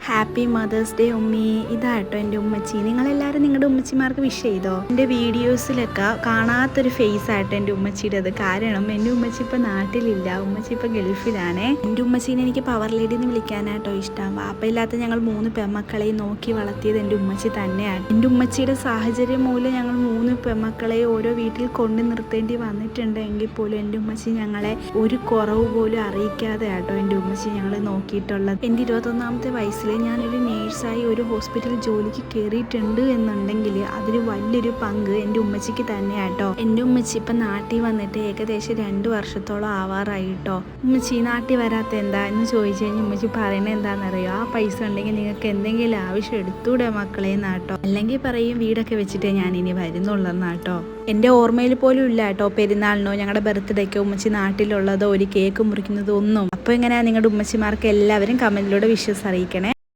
Happy mothers day ഉമ്മി. ഇതാട്ടോ എൻ്റെ ഉമ്മച്ചി. നിങ്ങളെല്ലാവരും നിങ്ങളുടെ ഉമ്മച്ചിമാർക്ക് വിഷ് ചെയ്തോ? എൻ്റെ വീഡിയോസിലൊക്കെ കാണാത്തൊരു ഫേസ് ആട്ടോ എൻ്റെ ഉമ്മച്ചിയുടേത്. കാരണം എൻ്റെ ഉമ്മച്ചി ഇപ്പം നാട്ടിലില്ല, ഉമ്മച്ചി ഇപ്പം ഗൾഫിലാണേ. എൻ്റെ ഉമ്മച്ചീനെ എനിക്ക് പവർ ലേഡി എന്ന് വിളിക്കാനാട്ടോ ഇഷ്ടം. വാപ്പയില്ലാത്ത ഞങ്ങൾ 3 പെമ്മക്കളെയും നോക്കി വളർത്തിയത് എൻ്റെ ഉമ്മച്ചി തന്നെയാണ്. എൻ്റെ ഉമ്മച്ചിയുടെ സാഹചര്യം മൂലം ഞങ്ങൾ 3 പെമ്മക്കളെ ഓരോ വീട്ടിൽ കൊണ്ടു നിർത്തേണ്ടി വന്നിട്ടുണ്ടെങ്കിൽ പോലും എൻ്റെ ഉമ്മച്ചി ഞങ്ങളെ ഒരു കുറവ് പോലും അറിയിക്കാതെ ആട്ടോ എൻ്റെ ഉമ്മച്ചി ഞങ്ങൾ നോക്കിയിട്ടുള്ളത്. എൻ്റെ 21ാമത്തെ വയസ്സിൽ ഞാനൊരു നേഴ്സായി ഒരു ഹോസ്പിറ്റലിൽ ജോലിക്ക് കയറിയിട്ടുണ്ട് എന്നുണ്ടെങ്കിൽ അതിൽ വലിയൊരു പങ്ക് എൻ്റെ ഉമ്മച്ചിക്ക് തന്നെയാട്ടോ. എൻ്റെ ഉമ്മച്ചി ഇപ്പം നാട്ടിൽ വന്നിട്ട് ഏകദേശം 2 വർഷത്തോളം ആവാറായിട്ടോ. ഉമ്മച്ചി നാട്ടിൽ വരാത്ത എന്താ എന്ന് ചോദിച്ചു കഴിഞ്ഞാൽ ഉമ്മച്ചി പറയണത് എന്താണെന്നറിയോ? ആ പൈസ ഉണ്ടെങ്കിൽ നിങ്ങൾക്ക് എന്തെങ്കിലും ആവശ്യം എടുത്തൂടെ മക്കളെ നാട്ടോ, അല്ലെങ്കിൽ പറയും വീടൊക്കെ വെച്ചിട്ടേ ഞാൻ ഇനി വരുന്നുള്ളെന്നാട്ടോ. എൻ്റെ ഓർമ്മയിൽ പോലും ഇല്ല കേട്ടോ പെരുന്നാളിനോ ഞങ്ങളുടെ ബർത്ത്ഡേക്കോ ഉമ്മച്ചി നാട്ടിലുള്ളതോ ഒരു കേക്ക് മുറിക്കുന്നതോ ഒന്നും. അപ്പോൾ എങ്ങനെയാണ് നിങ്ങളുടെ ഉമ്മച്ചിമാർക്ക് എല്ലാവരും കമൻറ്റിലൂടെ വിഷസ് അറിയിക്കണേ.